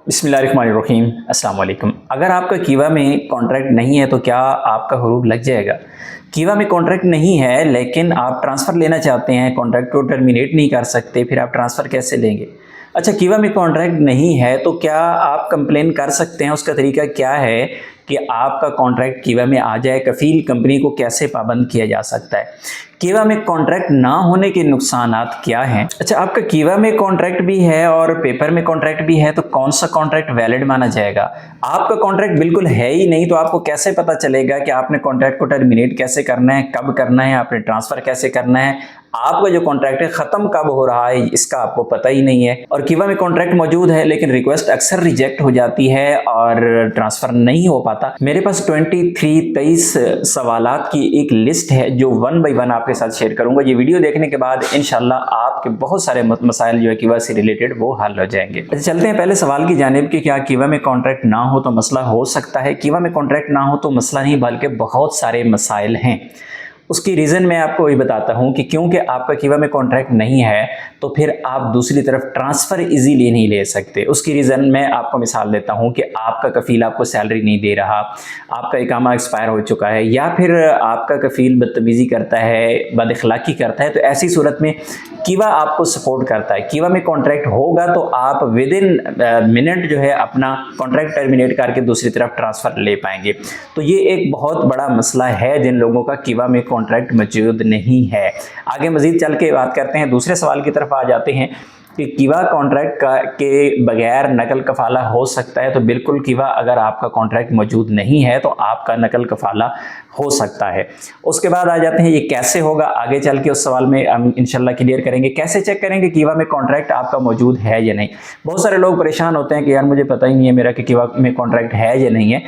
बिस्मिल्लाहिर्रहमानिर्रहीम अस्सलाम वालेकुम। अगर आपका कीवा में कॉन्ट्रैक्ट नहीं है तो क्या आपका हुरूब लग जाएगा? कीवा में कॉन्ट्रैक्ट नहीं है लेकिन आप ट्रांसफ़र लेना चाहते हैं, कॉन्ट्रैक्ट को टर्मिनेट नहीं कर सकते, फिर आप ट्रांसफ़र कैसे लेंगे? अच्छा, कीवा में कॉन्ट्रैक्ट नहीं है तो क्या आप कंप्लेन कर सकते हैं? उसका तरीका क्या है कि आपका कॉन्ट्रैक्ट कीवा में आ जाए? कफ़ील कंपनी को कैसे पाबंद किया जा सकता है? कीवा में कॉन्ट्रैक्ट ना होने के नुकसानात क्या हैं? अच्छा, आपका कीवा में कॉन्ट्रैक्ट भी है और पेपर में कॉन्ट्रैक्ट भी है तो कौन सा कॉन्ट्रैक्ट वैलिड माना जाएगा? आपका कॉन्ट्रैक्ट बिल्कुल है ही नहीं तो आपको कैसे पता चलेगा कि आपने कॉन्ट्रैक्ट को टर्मिनेट कैसे करना है, कब करना है, आपने ट्रांसफ़र कैसे करना है? आपका जो कॉन्ट्रैक्ट है ख़त्म कब हो रहा है इसका आपको पता ही नहीं है। और कीवा में कॉन्ट्रैक्ट मौजूद है लेकिन रिक्वेस्ट अक्सर रिजेक्ट हो जाती है और ट्रांसफ़र नहीं हो पाता। मेरे पास 23 सवालात की एक लिस्ट है जो वन बाई वन आपके साथ शेयर करूंगा। ये वीडियो देखने के बाद इंशाल्लाह आपके बहुत सारे मसाइल जो है कीवा से रिलेटेड वो हल हो जाएंगे। अच्छा, चलते हैं पहले सवाल की जानिब कि क्या कीवा में कॉन्ट्रैक्ट ना हो तो मसला हो सकता है? कीवा में कॉन्ट्रैक्ट ना हो तो मसला नहीं बल्कि बहुत सारे मसाइल हैं। उसकी रीज़न मैं आपको वही बताता हूँ कि क्योंकि आपका कीवा में कॉन्ट्रैक्ट नहीं है तो फिर आप दूसरी तरफ ट्रांसफ़र इजीली नहीं ले सकते। उसकी रीज़न मैं आपको मिसाल देता हूँ कि आपका कफ़ील आपको सैलरी नहीं दे रहा, आपका इकामा एक्सपायर हो चुका है या फिर आपका कफ़ील बदतमीज़ी करता है, बदअखलाक़ी करता है, तो ऐसी सूरत में कीवा आपको सपोर्ट करता है। कीवा में कॉन्ट्रैक्ट होगा तो आप विद इन मिनट जो है अपना कॉन्ट्रैक्ट टर्मिनेट करके दूसरी तरफ ट्रांसफ़र ले पाएंगे। तो ये एक बहुत बड़ा मसला है जिन लोगों का कीवा में कॉन्ट्रैक्ट मौजूद नहीं है। आगे मज़ीद चल के बात करते हैं, दूसरे सवाल की तरफ आ जाते हैं कि कीवा कॉन्ट्रैक्ट के बगैर नकल कफ़ाला हो सकता है? तो बिल्कुल कीवा अगर आपका कॉन्ट्रैक्ट मौजूद नहीं है तो आपका नकल कफ़ाला हो सकता है। उसके बाद आ जाते हैं ये कैसे होगा, आगे चल के उस सवाल में हम इंशाल्लाह क्लियर करेंगे। कैसे चेक करेंगे कीवा में कॉन्ट्रैक्ट आपका मौजूद है या नहीं? बहुत सारे लोग परेशान होते हैं कि यार मुझे पता ही नहीं है मेरा कि कीवा में कॉन्ट्रैक्ट है या नहीं है।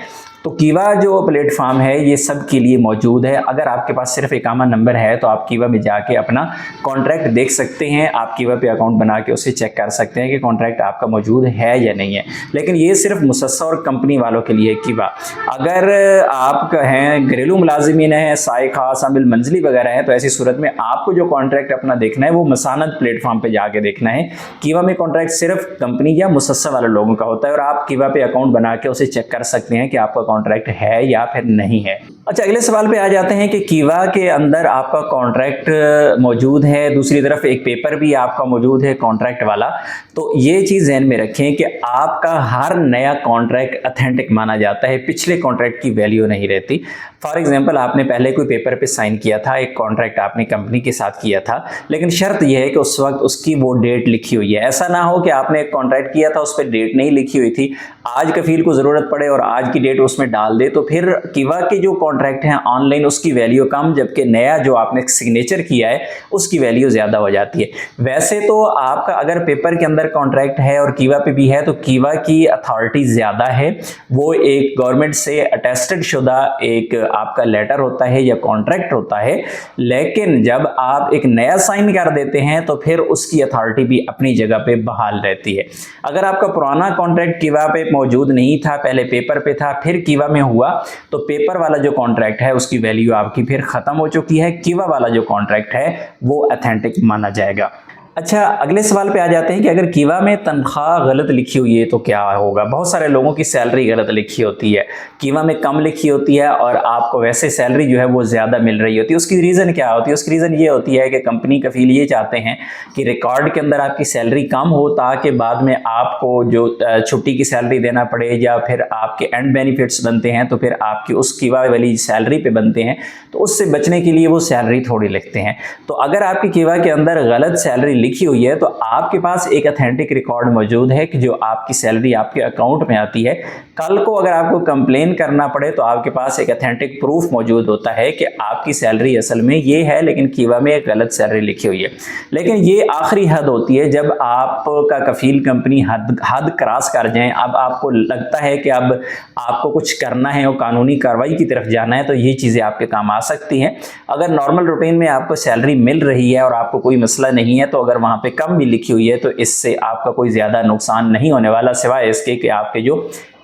तो कीवा जो प्लेटफॉर्म है ये सब के लिए मौजूद है। अगर आपके पास सिर्फ इकामा नंबर है तो आप कीवा में जाके अपना कॉन्ट्रैक्ट देख सकते हैं, आप कीवा पे अकाउंट बना के उसे चेक कर सकते हैं कि कॉन्ट्रैक्ट आपका मौजूद है या नहीं है। लेकिन ये सिर्फ मुसस्सा और कंपनी वालों के लिए कीवा। अगर आप हैं घरेलू मुलाजिमीन हैं, साए खास अमिल मंजिली वगैरह है तो ऐसी सूरत में आपको जो कॉन्ट्रैक्ट अपना देखना है वो मसानद प्लेटफॉर्म पे जाके देखना है। कीवा में कॉन्ट्रैक्ट सिर्फ कंपनी या मुसस्सा वाले लोगों का होता है और आप कीवा पे अकाउंट बना के उसे चेक कर सकते हैं कि आपका कॉन्ट्रैक्ट है या फिर नहीं है। अच्छा, अगले सवाल पे आ जाते हैं कि कीवा के अंदर आपका कॉन्ट्रैक्ट मौजूद है, दूसरी तरफ एक पेपर भी आपका मौजूद है कॉन्ट्रैक्ट वाला। तो ये चीज़ ध्यान में रखें कि आपका हर नया कॉन्ट्रैक्ट ऑथेंटिक माना जाता है, पिछले कॉन्ट्रैक्ट की वैल्यू नहीं रहती। फॉर एग्जांपल, आपने पहले कोई पेपर पे साइन किया था, एक कॉन्ट्रैक्ट आपने कंपनी के साथ किया था, लेकिन शर्त यह है कि उस वक्त उसकी वो डेट लिखी हुई है। ऐसा ना हो कि आपने एक कॉन्ट्रैक्ट किया था उस पर डेट नहीं लिखी हुई थी, आज कफील को ज़रूरत पड़े और आज की डेट उसमें डाल दे तो फिर कीवा के जो कॉन्ट्रैक्ट हैं ऑनलाइन उसकी वैल्यू कम, जबकि नया जो आपने सिग्नेचर किया है उसकी वैल्यू ज़्यादा हो जाती है। वैसे तो आपका अगर पेपर के अंदर कॉन्ट्रैक्ट है और कीवा पे भी है तो कीवा की अथॉरिटी ज़्यादा है, वो एक गवर्नमेंट से अटेस्टेड शुदा एक आपका लेटर होता है या कॉन्ट्रैक्ट होता है। लेकिन जब आप एक नया साइन कर देते हैं तो फिर उसकी अथॉरिटी भी अपनी जगह पे बहाल रहती है। अगर आपका पुराना कॉन्ट्रैक्ट कीवा पे मौजूद नहीं था, पहले पेपर पे था फिर कीवा में हुआ, तो पेपर वाला जो कॉन्ट्रैक्ट है उसकी वैल्यू आपकी फिर खत्म हो चुकी है। कीवा वाला जो कॉन्ट्रैक्ट है वो ऑथेंटिक माना जाएगा। अच्छा, अगले सवाल पे आ जाते हैं कि अगर कीवा में तनख्वाह गलत लिखी हुई है तो क्या होगा? बहुत सारे लोगों की सैलरी गलत लिखी होती है, कीवा में कम लिखी होती है और आपको वैसे सैलरी जो है वो ज़्यादा मिल रही होती है। उसकी रीज़न क्या होती है? उसकी रीज़न ये होती है कि कंपनी कफील ये चाहते हैं कि रिकॉर्ड के अंदर आपकी सैलरी कम हो ताकि बाद में आपको जो छुट्टी की सैलरी देना पड़े या फिर आपके एंड बेनिफिट्स बनते हैं तो फिर आपकी उस कीवा वाली सैलरी पे बनते हैं, तो उससे बचने के लिए वो सैलरी थोड़ी लिखते हैं। तो अगर आपकी कीवा के अंदर गलत सैलरी लिखी हुई है तो आपके पास एक ऑथेंटिक रिकॉर्ड मौजूद है कि जो आपकी सैलरी आपके अकाउंट में आती है। कल को अगर आपको कंप्लेन करना पड़े तो आपके पास एक ऑथेंटिक प्रूफ मौजूद होता है कि आपकी सैलरी असल में ये है लेकिन कीवा में एक गलत सैलरी लिखी हुई है। लेकिन ये आखिरी हद होती है जब आपका कफील कंपनी हद क्रॉस कर जाए, अब आपको लगता है कि अब आपको कुछ करना है और कानूनी कार्रवाई की तरफ जाना है, तो ये चीज़ें आपके काम आ सकती हैं। अगर नॉर्मल रूटीन में आपको सैलरी मिल रही है और आपको कोई मसला नहीं है तो अगर वहाँ पे कम भी लिखी हुई है तो इससे आपका कोई ज़्यादा नुकसान नहीं होने वाला, सिवाय इसके कि आपके जो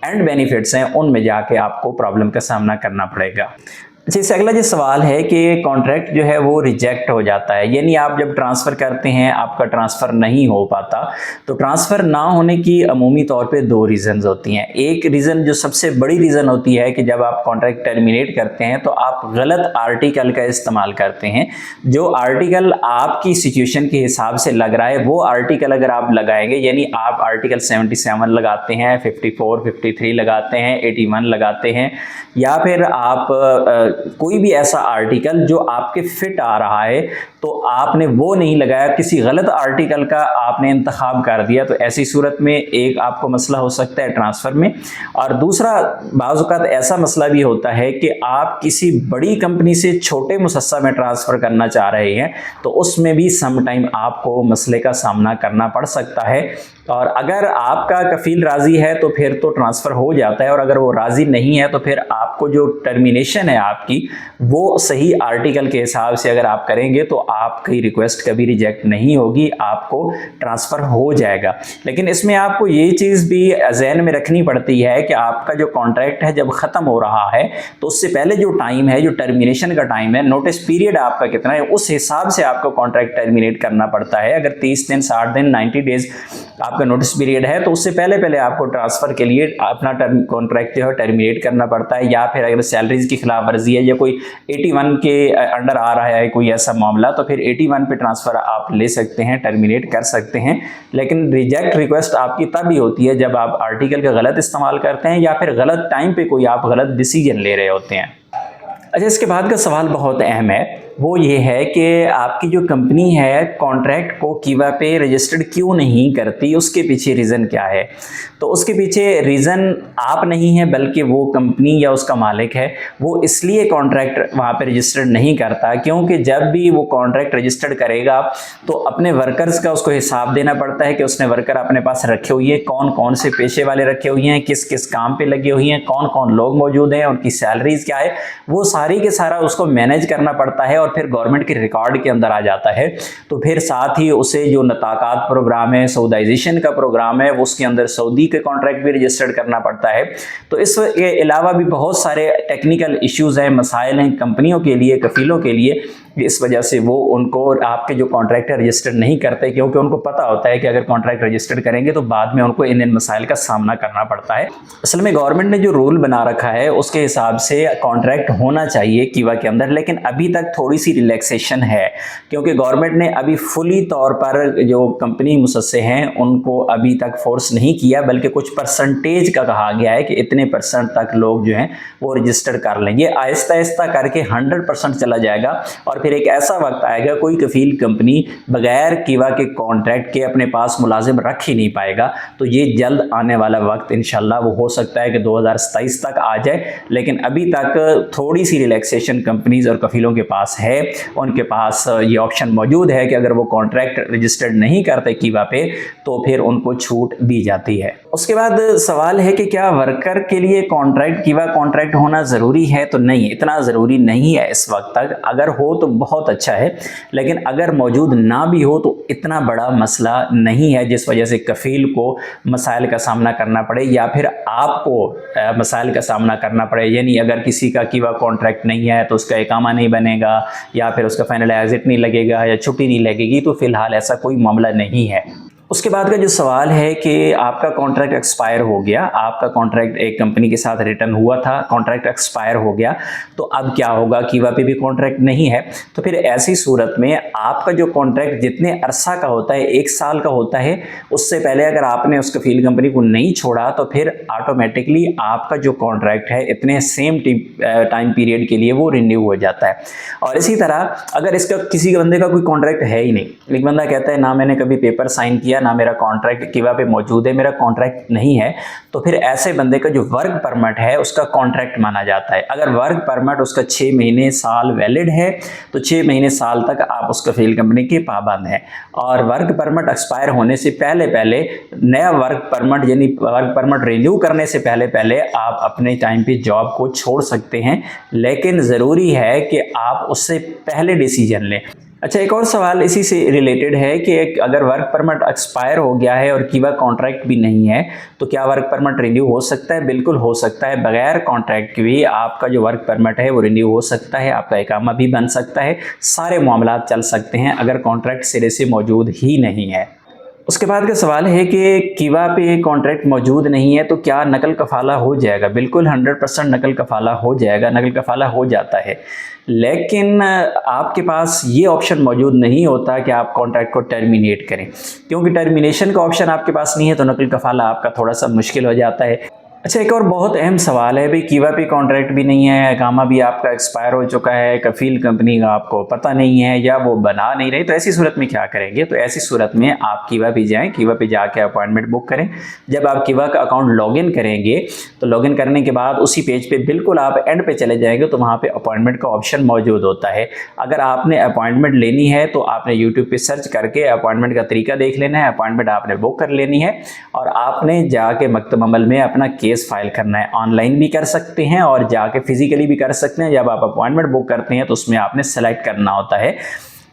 एंड बेनिफिट्स हैं उनमें जाके आपको प्रॉब्लम का सामना करना पड़ेगा। अच्छा, इससे अगला जो सवाल है कि कॉन्ट्रैक्ट जो है वो रिजेक्ट हो जाता है, यानी आप जब ट्रांसफ़र करते हैं आपका ट्रांसफ़र नहीं हो पाता। तो ट्रांसफ़र ना होने की अमूमी तौर पे दो रीज़न्स होती हैं। एक रीज़न जो सबसे बड़ी रीज़न होती है कि जब आप कॉन्ट्रैक्ट टर्मिनेट करते हैं तो आप गलत आर्टिकल का इस्तेमाल करते हैं। जो आर्टिकल आपकी सिचुएशन के हिसाब से लग रहा है वो आर्टिकल अगर आप लगाएंगे, यानी आप आर्टिकल 77 लगाते हैं, 54, 53 लगाते हैं, 81 लगाते हैं, या फिर आप कोई भी ऐसा आर्टिकल जो आपके फिट आ रहा है तो आपने वो नहीं लगाया, किसी गलत आर्टिकल का आपने इंतखाब कर दिया, तो ऐसी सूरत में एक आपको मसला हो सकता है ट्रांसफ़र में। और दूसरा बाज़ औक़ात ऐसा मसला भी होता है कि आप किसी बड़ी कंपनी से छोटे मुसस्सा में ट्रांसफ़र करना चाह रहे हैं, तो उसमें भी सम टाइम आपको मसले का सामना करना पड़ सकता है। और अगर आपका कफ़ील राज़ी है तो फिर तो ट्रांसफ़र हो जाता है, और अगर वो राज़ी नहीं है तो फिर आपको जो टर्मिनेशन है आपकी वो सही आर्टिकल के हिसाब से अगर आप करेंगे तो आपकी रिक्वेस्ट कभी रिजेक्ट नहीं होगी, आपको ट्रांसफ़र हो जाएगा। लेकिन इसमें आपको ये चीज़ भी ज़हन में रखनी पड़ती है कि आपका जो कॉन्ट्रैक्ट है जब ख़त्म हो रहा है तो उससे पहले जो टाइम है, जो टर्मिनेशन का टाइम है, नोटिस पीरियड आपका कितना है, उस हिसाब से आपको कॉन्ट्रैक्ट टर्मिनेट करना पड़ता है। अगर 30 दिन, 60 दिन, 90 डेज़ आपका नोटिस पीरियड है तो उससे पहले पहले आपको ट्रांसफ़र के लिए अपना कॉन्ट्रैक्ट जो है टर्मिनेट करना पड़ता है। या फिर अगर सैलरीज़ की खिलाफ वर्जी है या कोई 81 के अंडर आ रहा है कोई ऐसा मामला, तो फिर 81 पे ट्रांसफ़र आप ले सकते हैं, टर्मिनेट कर सकते हैं। लेकिन रिजेक्ट रिक्वेस्ट आपकी तब ही होती है जब आप आर्टिकल का गलत इस्तेमाल करते हैं या फिर गलत टाइम पे कोई आप गलत डिसीजन ले रहे होते हैं। अच्छा, इसके बाद का सवाल बहुत अहम है, वो ये है कि आपकी जो कंपनी है कॉन्ट्रैक्ट को कीवा पे रजिस्टर्ड क्यों नहीं करती, उसके पीछे रीज़न क्या है। तो उसके पीछे रीज़न आप नहीं है बल्कि वो कंपनी या उसका मालिक है, वो इसलिए कॉन्ट्रैक्ट वहाँ पे रजिस्टर्ड नहीं करता क्योंकि जब भी वो कॉन्ट्रैक्ट रजिस्टर्ड करेगा तो अपने वर्कर्स का उसको हिसाब देना पड़ता है कि उसने वर्कर अपने पास रखे हुए हैं, कौन कौन से पेशे वाले रखे हुए हैं, किस किस काम पे लगे हुए हैं, कौन कौन लोग मौजूद हैं, उनकी सैलरीज क्या है, वो सारी के सारा उसको मैनेज करना पड़ता है और फिर गवर्नमेंट के रिकॉर्ड के अंदर आ जाता है। तो फिर साथ ही उसे जो नताकात प्रोग्राम है, सऊदाइजेशन का प्रोग्राम है, वो उसके अंदर सऊदी के कॉन्ट्रैक्ट भी रजिस्टर्ड करना पड़ता है। तो इसके अलावा भी बहुत सारे टेक्निकल इश्यूज़ हैं, मसाइल हैं कंपनियों के लिए, कफीलों के लिए। इस वजह से वो उनको आपके जो कॉन्ट्रैक्ट रजिस्टर्ड नहीं करते क्योंकि उनको पता होता है कि अगर कॉन्ट्रैक्ट रजिस्टर्ड करेंगे तो बाद में उनको इन मसाइल का सामना करना पड़ता है। असल में गवर्नमेंट ने जो रूल बना रखा है उसके हिसाब से कॉन्ट्रैक्ट होना चाहिए कीवा के अंदर, लेकिन अभी तक थोड़ी सी रिलैक्सेशन है क्योंकि गवर्नमेंट ने अभी फुली तौर पर जो कंपनी मुसस्से हैं उनको अभी तक फोर्स नहीं किया, बल्कि कुछ परसेंटेज का कहा गया है कि इतने % तक लोग जो हैं वो रजिस्टर्ड कर लें। ये आहिस्ता आहिस्ता करके 100% चला जाएगा और फिर एक ऐसा वक्त आएगा कोई कफील कंपनी बगैर कीवा के कॉन्ट्रैक्ट के अपने पास मुलाजिम रख ही नहीं पाएगा। तो ये जल्द आने वाला वक्त इंशाल्लाह वो हो सकता है कि 2027 तक आ जाए, लेकिन अभी तक थोड़ी सी रिलैक्सेशन कंपनीज और कफीलों के पास है। उनके पास ये ऑप्शन मौजूद है कि अगर वो कॉन्ट्रैक्ट रजिस्टर्ड नहीं करते कीवा पे तो फिर उनको छूट दी जाती है। उसके बाद सवाल है कि क्या वर्कर के लिए कॉन्ट्रैक्ट कीवा कॉन्ट्रैक्ट होना ज़रूरी है। तो नहीं, इतना ज़रूरी नहीं है इस वक्त तक। अगर हो तो बहुत अच्छा है, लेकिन अगर मौजूद ना भी हो तो इतना बड़ा मसला नहीं है जिस वजह से कफील को मसाइल का सामना करना पड़े या फिर आपको मसाइल का सामना करना पड़े। यानी अगर किसी का कीवा कॉन्ट्रैक्ट नहीं है तो उसका इकामा नहीं बनेगा या फिर उसका फाइनल एग्जिट नहीं लगेगा या छुट्टी नहीं लगेगी, तो फिलहाल ऐसा कोई मामला नहीं है। उसके बाद का जो सवाल है कि आपका कॉन्ट्रैक्ट एक्सपायर हो गया, आपका कॉन्ट्रैक्ट एक कंपनी के साथ रिटर्न हुआ था, कॉन्ट्रैक्ट एक्सपायर हो गया, तो अब क्या होगा, कीवा पे भी कॉन्ट्रैक्ट नहीं है। तो फिर ऐसी सूरत में आपका जो कॉन्ट्रैक्ट जितने अरसा का होता है, 1 साल का होता है, उससे पहले अगर आपने उस कफील कंपनी को नहीं छोड़ा तो फिर ऑटोमेटिकली आपका जो कॉन्ट्रैक्ट है इतने सेम टाइम पीरियड के लिए वो रिन्यू हो जाता है। और इसी तरह अगर इसका किसी बंदे का कोई कॉन्ट्रैक्ट है ही नहीं, एक बंदा कहता है ना मैंने कभी पेपर साइन किया, ना मेरा कॉन्ट्रैक्ट कीवा पे मौजूद है, मेरा कॉन्ट्रैक्ट नहीं है, तो फिर ऐसे बंदे का जो वर्क परमिट है उसका कॉन्ट्रैक्ट माना जाता है। अगर वर्क परमिट उसका 6 महीने साल वैलिड है तो 6 महीने साल तक आप उस कफील कंपनी के पाबंद हैं। और वर्क परमिट एक्सपायर होने से पहले पहले नया वर्क परमिट यानी वर्क परमिट रिन्यू करने से पहले पहले आप अपने टाइम पे जॉब को छोड़ सकते हैं, लेकिन ज़रूरी है कि आप उससे पहले डिसीजन लें। अच्छा, एक और सवाल इसी से रिलेटेड है कि अगर वर्क परमिट एक्सपायर हो गया है और कीवा कॉन्ट्रैक्ट भी नहीं है तो क्या वर्क परमिट रिन्यू हो सकता है? बिल्कुल हो सकता है। बगैर कॉन्ट्रैक्ट के भी आपका जो वर्क परमिट है वो रिन्यू हो सकता है, आपका इकामा भी बन सकता है, सारे मामलात चल सकते हैं अगर कॉन्ट्रैक्ट सिरे से मौजूद ही नहीं है। उसके बाद का सवाल है कि कीवा पे कॉन्ट्रैक्ट मौजूद नहीं है तो क्या नकल कफ़ाला हो जाएगा? बिल्कुल 100% नकल कफ़ाला हो जाएगा, नकल कफ़ाला हो जाता है। लेकिन आपके पास ये ऑप्शन मौजूद नहीं होता कि आप कॉन्ट्रैक्ट को टर्मिनेट करें, क्योंकि टर्मिनेशन का ऑप्शन आपके पास नहीं है तो नकल कफ़ाला आपका थोड़ा सा मुश्किल हो जाता है। अच्छा, एक और बहुत अहम सवाल है भाई, कीवा पे कॉन्ट्रैक्ट भी नहीं है, इकामा भी आपका एक्सपायर हो चुका है, कफ़ील कंपनी का आपको पता नहीं है या वो बना नहीं रही, तो ऐसी सूरत में क्या करेंगे? तो ऐसी सूरत में आप कीवा पे जाएं, कीवा पे जाके अपॉइंटमेंट बुक करें। जब आप कीवा का अकाउंट लॉगिन करेंगे तो लॉगिन करने के बाद उसी पेज पे बिल्कुल आप एंड पे चले जाएंगे तो वहाँ पे अपॉइंटमेंट का ऑप्शन मौजूद होता है। अगर आपने अपॉइंटमेंट लेनी है तो आपने यूट्यूब पे सर्च करके अपॉइंटमेंट का तरीका देख लेना है, अपॉइंटमेंट आपने बुक कर लेनी है और आपने जाके मकतब अमल में अपना केस फाइल करना है। ऑनलाइन भी कर सकते हैं और जाके फिजिकली भी कर सकते हैं। जब आप अपॉइंटमेंट बुक करते हैं तो उसमें आपने सेलेक्ट करना होता है।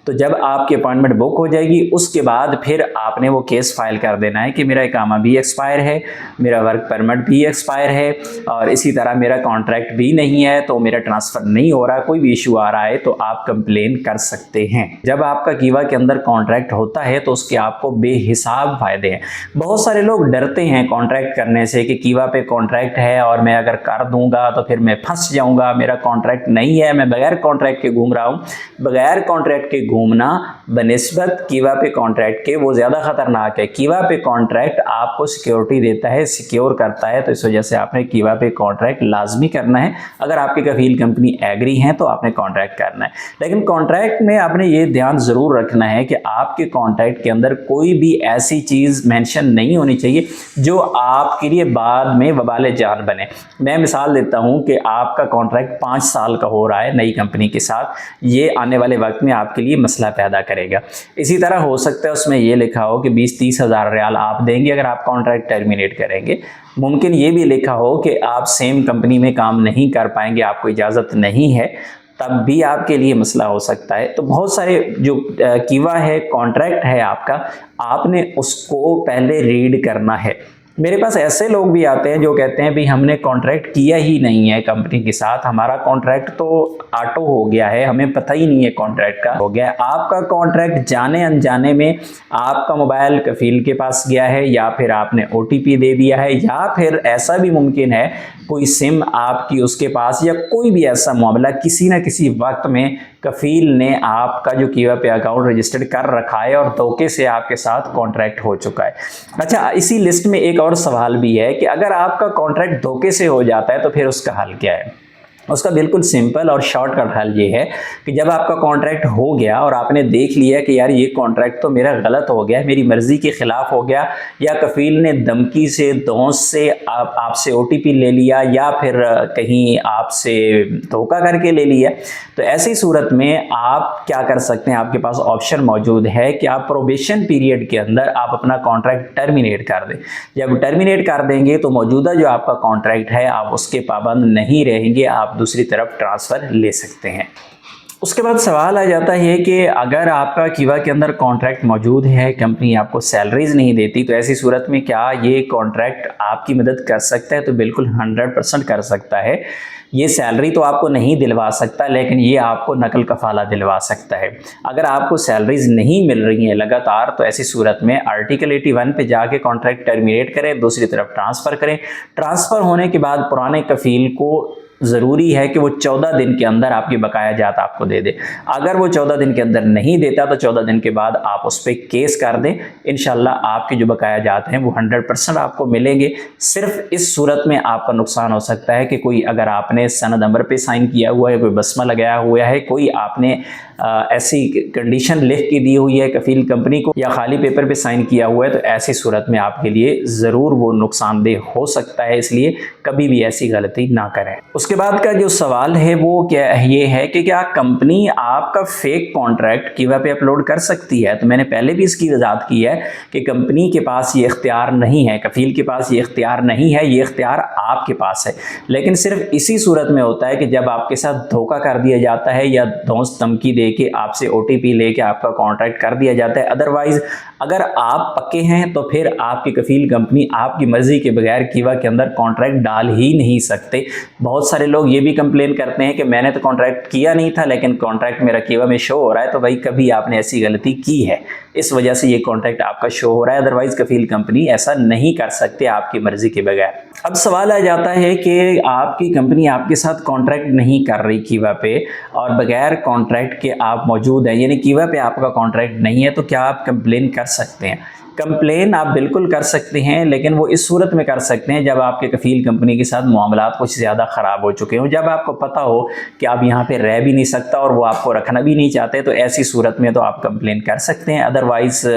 तो जब आपकी अपॉइंटमेंट बुक हो जाएगी उसके बाद फिर आपने वो केस फाइल कर देना है कि मेरा इकामा भी एक्सपायर है, मेरा वर्क परमिट भी एक्सपायर है और इसी तरह मेरा कॉन्ट्रैक्ट भी नहीं है, तो मेरा ट्रांसफ़र नहीं हो रहा, कोई भी इशू आ रहा है तो आप कंप्लेन कर सकते हैं। जब आपका कीवा के अंदर कॉन्ट्रैक्ट होता है तो उसके आपको बेहिसाब फ़ायदे हैं। बहुत सारे लोग डरते हैं कॉन्ट्रैक्ट करने से कि कीवा पे कॉन्ट्रैक्ट है और मैं अगर कर दूंगा तो फिर मैं फंस जाऊंगा, मेरा कॉन्ट्रैक्ट नहीं है, मैं बगैर कॉन्ट्रैक्ट के घूम रहा हूँ। बगैर कॉन्ट्रैक्ट के घूमना बनिस्बत कीवा पे कॉन्ट्रैक्ट के वो ज़्यादा खतरनाक है। कीवा पे कॉन्ट्रैक्ट आपको सिक्योरिटी देता है, सिक्योर करता है, तो इस वजह से आपने कीवा पे कॉन्ट्रैक्ट लाजमी करना है। अगर आपकी कफील कंपनी एग्री है तो आपने कॉन्ट्रैक्ट करना है। लेकिन कॉन्ट्रैक्ट में आपने ये ध्यान ज़रूर रखना है कि आपके कॉन्ट्रैक्ट के अंदर कोई भी ऐसी चीज़ मेंशन नहीं होनी चाहिए जो आपके लिए बाद में वबाल जान बने। मैं मिसाल देता हूँ कि आपका कॉन्ट्रैक्ट 5 साल का हो रहा है नई कंपनी के साथ, ये आने वाले वक्त में आपके लिए मसला पैदा करेगा। इसी तरह हो सकता है उसमें ये लिखा हो कि 20-30 हज़ार रियाल आप देंगे अगर आप कॉन्ट्रैक्ट टर्मिनेट करेंगे। मुमकिन ये भी लिखा हो कि आप सेम कंपनी में काम नहीं कर पाएंगे, आपको इजाज़त नहीं है, तब भी आपके लिए मसला हो सकता है। तो बहुत सारे जो कीवा है, कॉन्ट्रैक्ट है आपका, आपने उसको पहले रीड करना है। मेरे पास ऐसे लोग भी आते हैं जो कहते हैं भाई हमने कॉन्ट्रैक्ट किया ही नहीं है कंपनी के साथ, हमारा कॉन्ट्रैक्ट तो ऑटो हो गया है, हमें पता ही नहीं है कॉन्ट्रैक्ट का हो गया है। आपका कॉन्ट्रैक्ट जाने अनजाने में आपका मोबाइल कफील के पास गया है या फिर आपने OTP दे दिया है या फिर ऐसा भी मुमकिन है कोई सिम आपकी उसके पास या कोई भी ऐसा मामला किसी न किसी वक्त में कफील ने आपका जो कीवा पे अकाउंट रजिस्टर्ड कर रखा है और धोखे से आपके साथ कॉन्ट्रैक्ट हो चुका है। अच्छा, इसी लिस्ट में एक और सवाल भी है कि अगर आपका कॉन्ट्रैक्ट धोखे से हो जाता है तो फिर उसका हल क्या है? उसका बिल्कुल सिंपल और शॉर्टकट हल ये है कि जब आपका कॉन्ट्रैक्ट हो गया और आपने देख लिया कि यार ये कॉन्ट्रैक्ट तो मेरा गलत हो गया, मेरी मर्ज़ी के ख़िलाफ़ हो गया, या कफ़ील ने धमकी से, धौंस से आपसे OTP ले लिया या फिर कहीं आपसे धोखा करके ले लिया, तो ऐसी सूरत में आप क्या कर सकते हैं? आपके पास ऑप्शन मौजूद है कि आप प्रोबेशन पीरियड के अंदर आप अपना कॉन्ट्रैक्ट टर्मिनेट कर दें। जब टर्मिनेट कर देंगे तो मौजूदा जो आपका कॉन्ट्रैक्ट है आप उसके पाबंद नहीं रहेंगे, आप दूसरी तरफ ट्रांसफ़र ले सकते हैं। उसके बाद सवाल आ जाता है कि अगर आपका कीवा के अंदर कॉन्ट्रैक्ट मौजूद है, कंपनी आपको सैलरीज नहीं देती, तो ऐसी सूरत में क्या ये कॉन्ट्रैक्ट आपकी मदद कर सकता है? तो बिल्कुल 100% कर सकता है। ये सैलरी तो आपको नहीं दिलवा सकता लेकिन ये आपको नकल कफ़ाला दिलवा सकता है। अगर आपको सैलरीज नहीं मिल रही हैं लगातार तो ऐसी सूरत में आर्टिकल 81 पे जाके कॉन्ट्रैक्ट टर्मिनेट करें, दूसरी तरफ ट्रांसफ़र करें। ट्रांसफ़र होने के बाद पुराने कफ़ील को ज़रूरी है कि वो 14 दिन के अंदर आपकी बकाया जात आपको दे दे। अगर वो 14 दिन के अंदर नहीं देता तो 14 दिन के बाद आप उस पर केस कर दें, इंशाल्लाह आपके जो बकाया जात हैं वो 100% आपको मिलेंगे। सिर्फ इस सूरत में आपका नुकसान हो सकता है कि कोई अगर आपने सनद अमर पे साइन किया हुआ है, कोई बसमा लगाया हुआ है, कोई आपने ऐसी कंडीशन लिख के दी हुई है कफील कंपनी को या खाली पेपर पे साइन किया हुआ है, तो ऐसी सूरत में आपके लिए ज़रूर वो नुकसानदेह हो सकता है, इसलिए कभी भी ऐसी गलती ना करें। उसके उसके बाद का जो सवाल है वो क्या ये है कि क्या कंपनी आपका फेक कॉन्ट्रैक्ट कीवा पे अपलोड कर सकती है। तो मैंने पहले भी इसकी वजाहत की है कि कंपनी के पास ये इख्तियार नहीं है, कफील के पास ये इख्तियार नहीं है, ये इख्तियार आपके पास है। लेकिन सिर्फ इसी सूरत में होता है कि जब आपके साथ धोखा कर दिया जाता है या धौंस धमकी दे के आपसे OTP लेके आपका कॉन्ट्रैक्ट कर दिया जाता है। अदरवाइज अगर आप पक्के हैं तो फिर आपकी कफील कंपनी आपकी मर्जी के बगैर कीवा के अंदर कॉन्ट्रैक्ट डाल ही नहीं सकते। बहुत सारे लोग ये भी कंप्लेन करते हैं कि मैंने तो कॉन्ट्रैक्ट किया नहीं था लेकिन कॉन्ट्रैक्ट मेरा कीवा में शो हो रहा है। तो भाई कभी आपने ऐसी गलती की है, इस वजह से ये कॉन्ट्रैक्ट आपका शो हो रहा है। अदरवाइज कफील कंपनी ऐसा नहीं कर सकते आपकी मर्जी के बगैर। अब सवाल आ जाता है कि आपकी कंपनी आपके साथ कॉन्ट्रैक्ट नहीं कर रही कीवा पे और बगैर कॉन्ट्रैक्ट के आप मौजूद हैं, यानी कीवा पे आपका कॉन्ट्रैक्ट नहीं है, तो क्या आप कंप्लेन कर सकते हैं? कंप्लेन आप बिल्कुल कर सकते हैं, लेकिन वो इस सूरत में कर सकते हैं जब आपके कफील कंपनी के साथ मामलात कुछ ज़्यादा ख़राब हो चुके हों, जब आपको पता हो कि आप यहाँ पे रह भी नहीं सकता और वो आपको रखना भी नहीं चाहते, तो ऐसी सूरत में तो आप कंप्लेन कर सकते हैं। अदरवाइज़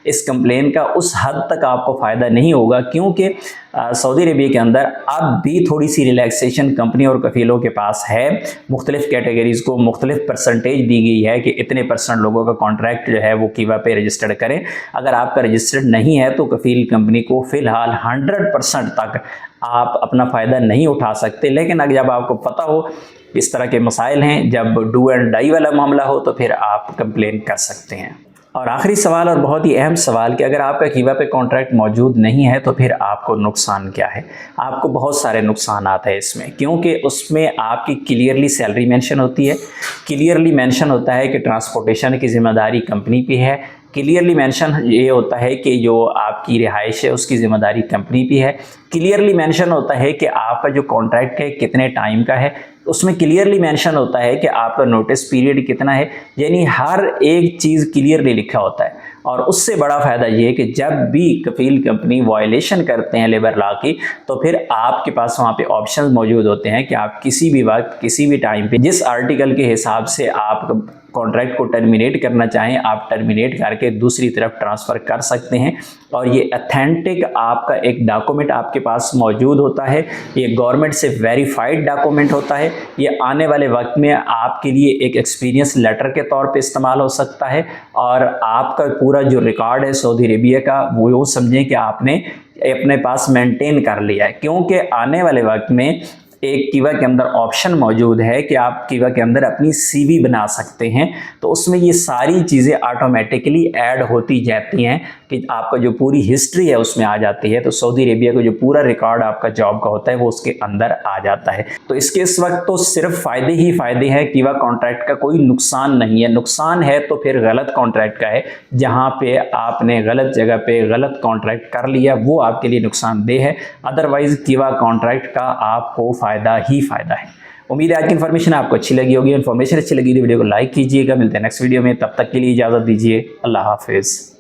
इस कंप्लेन का उस हद तक आपको फ़ायदा नहीं होगा, क्योंकि सऊदी अरबिया के अंदर अब भी थोड़ी सी रिलैक्सेशन कंपनी और कफीलों के पास है। मुख्तलिफ कैटेगरीज़ को मुख्तलिफ परसेंटेज दी गई है कि इतने % लोगों का कॉन्ट्रैक्ट जो है वो कीवा पे रजिस्टर्ड करें। अगर आपका रजिस्टर्ड नहीं है तो कफील कंपनी को फ़िलहाल 100% तक आप अपना फ़ायदा नहीं उठा सकते। लेकिन अगर जब आपको पता हो इस तरह के मसाइल हैं, जब डू एंड डाई वाला मामला हो, तो फिर आप कंप्लेन कर सकते हैं। और आखिरी सवाल और बहुत ही अहम सवाल कि अगर आपका कीवा पे कॉन्ट्रैक्ट मौजूद नहीं है तो फिर आपको नुकसान क्या है? आपको बहुत सारे नुकसान आते हैं इसमें, क्योंकि उसमें आपकी क्लियरली सैलरी मेंशन होती है, क्लियरली मेंशन होता है कि ट्रांसपोर्टेशन की ज़िम्मेदारी कंपनी पे है, क्लियरली मेंशन ये होता है कि जो आपकी रिहाइश है उसकी ज़िम्मेदारी कंपनी पे है, क्लियरली मेंशन होता है कि आपका जो कॉन्ट्रैक्ट है कितने टाइम का है, उसमें क्लियरली मेंशन होता है कि आपका नोटिस पीरियड कितना है। यानी हर एक चीज़ क्लियरली लिखा होता है। और उससे बड़ा फ़ायदा ये है कि जब भी कफील कंपनी वायलेशन करते हैं लेबर लॉ की, तो फिर आपके पास वहाँ पे ऑप्शंस मौजूद होते हैं कि आप किसी भी वक्त किसी भी टाइम पे जिस आर्टिकल के हिसाब से आप कॉन्ट्रैक्ट को टर्मिनेट करना चाहें, आप टर्मिनेट करके दूसरी तरफ ट्रांसफ़र कर सकते हैं। और ये अथेंटिक आपका एक डॉक्यूमेंट आपके पास मौजूद होता है, ये गवर्नमेंट से वेरीफाइड डॉक्यूमेंट होता है। ये आने वाले वक्त में आपके लिए एक एक्सपीरियंस लेटर के तौर पे इस्तेमाल हो सकता है। और आपका पूरा जो रिकॉर्ड है सऊदी अरेबिया का, वो यूँ समझें कि आपने अपने पास मेंटेन कर लिया है, क्योंकि आने वाले वक्त में एक कीवा के अंदर ऑप्शन मौजूद है कि आप कीवा के अंदर अपनी CV बना सकते हैं। तो उसमें ये सारी चीज़ें ऑटोमेटिकली ऐड होती जाती हैं कि आपका जो पूरी हिस्ट्री है उसमें आ जाती है। तो सऊदी अरेबिया का जो पूरा रिकॉर्ड आपका जॉब का होता है वो उसके अंदर आ जाता है। तो इसके इस वक्त तो सिर्फ फ़ायदे ही फ़ायदे हैं, कीवा कॉन्ट्रैक्ट का कोई नुकसान नहीं है। नुकसान है तो फिर गलत कॉन्ट्रैक्ट का है, जहाँ पे आपने गलत जगह पे गलत कॉन्ट्रैक्ट कर लिया, वो आपके लिए नुकसानदेह है। अदरवाइज़ कीवा कॉन्ट्रैक्ट का आपको फ़ायदा ही फ़ायदा है। उम्मीद है आज की इन्फॉर्मेशन आपको अच्छी लगी होगी। इन्फॉर्मेशन अच्छी लगी तो वीडियो को लाइक कीजिएगा। मिलते हैं नेक्स्ट वीडियो में, तब तक के लिए इजाज़त दीजिए। अल्लाह हाफिज़।